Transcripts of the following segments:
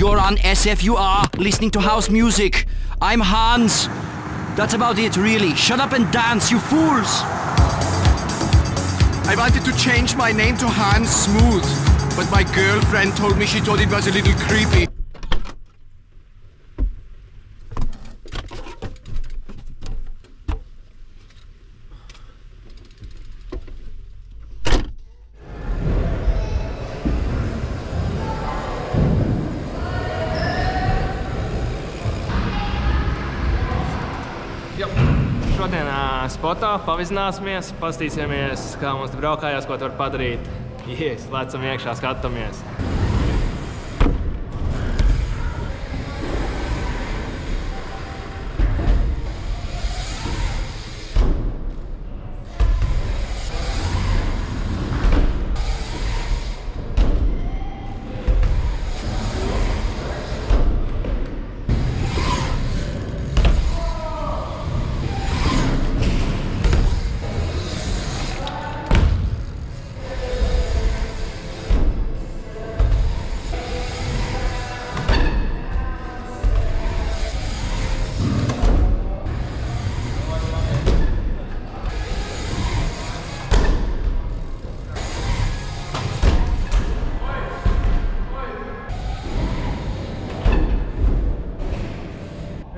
You're on SFUR, listening to house music. I'm Hans. That's about it, really. Shut up and dance, you fools! I wanted to change my name to Hans Smooth, but my girlfriend told me she thought it was a little creepy. Šodien spotā pavizināsimies, pastīsimies, kā mums te braukājās, ko var padarīt. Yes, lecam iekšā, skatāmies.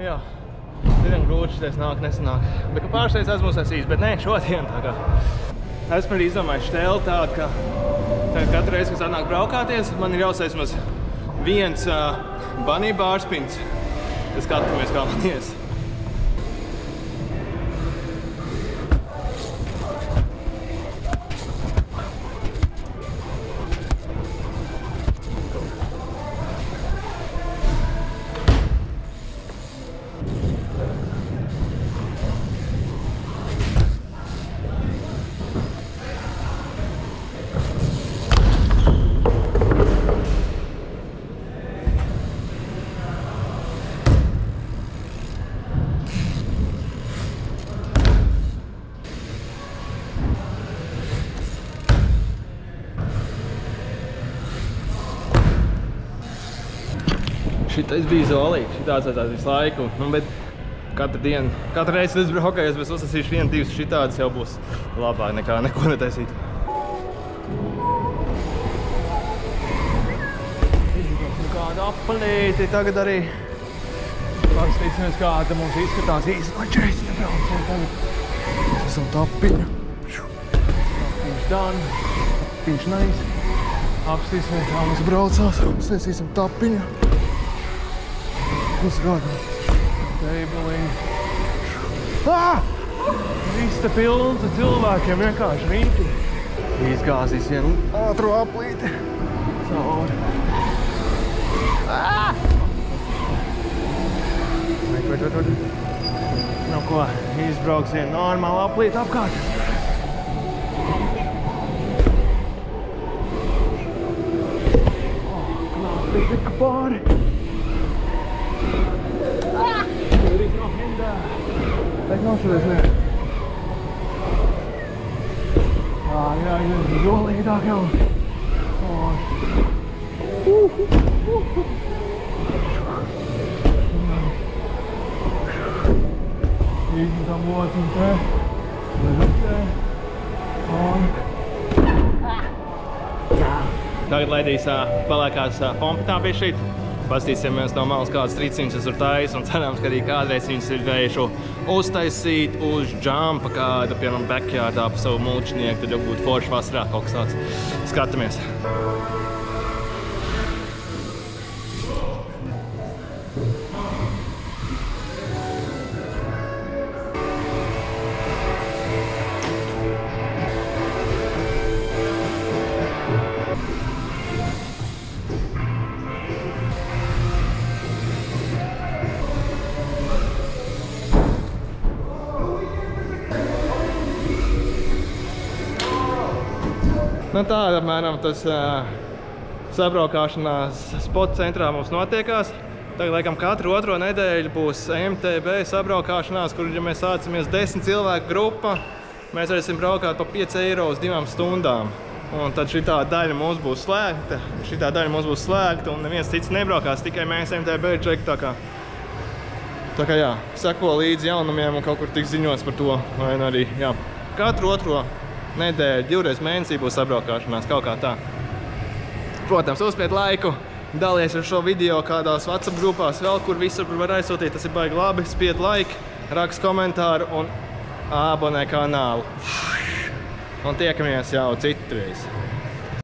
Jā, diezgan grūti šitais nāk, nesanāk. Bet ka pārsteidz esmu uzsāsījis, bet nē, šodien tā kā. Esmu arī izdomājis štēli tādu, ka katru reizi, kad sanāk braukāties, man ir jāuzsais maz viens bunny bārspins. Es skatāmies, kā man ies. Šitais bija zolīgs, šitāds aizās visu laiku, bet katru dienu, katru reizi, kad es braukājos, es uzsasīšu 1-2 šitādas, jau būs labāk nekā neko netaisīt. Kāda apalīti tagad arī paskatīsimies, kāda mums izskatās īsti. Vai 40 braucam tagad. Mēs esam tapiņu. Tapiņš done, tapiņš nice. Apskatīsimies, kā mums braucās, uztaisīsim tapiņu. Uzgādām. Teibuliņu. Viss te pilns ar cilvēkiem, vienkārši rīti. Izgāzīs vienu ātru aplīti. Cauri. Vai. Nu ko, izbrauks vienu normālu aplīti apkārt. Knāpī tika pāri. Tak nošuries, ne? Jā, zolītāk jau. Izmetam lociņu te. Tagad laidīs palēkās pompitā pie šīt. Pastīsimies no malas kādas triciņas es tur taisu un cerams, ka arī kādreiz viņas ir varējuši uztaisīt uz džampa kāda, piemēram, backyardā pa savu mulčinieku, tad jau būtu forši vasarā kaut kas tāds. Skatāmies! Nu tā, apmēram tas sabraukāšanās spotu centrā mums notiekās. Tagad, laikam, katru otro nedēļu būs MTB sabraukāšanās, kur, ja mēs sācamies 10 cilvēku grupa, mēs varēsim braukāt pa 5 eiro uz 2 stundām. Un tad šitā daļa mums būs slēgta. Un neviens cits nebraukās, tikai mēs MTB čeki. Tā kā jā, seko līdzi jaunumiem un kaut kur tiks ziņots par to. Vai arī, jā, katru otro nedēļu, 2 reizes mēnesī būs apbraukāšanās, kaut kā tā. Protams, uzspied laiku, dalies ar šo video kādās WhatsApp grupās, vēl kur visur, kur var aizsūtīt, tas ir baigi labi. Spied laiku, rakst komentāru un abonē kanālu. Un tiekamies jau citreiz.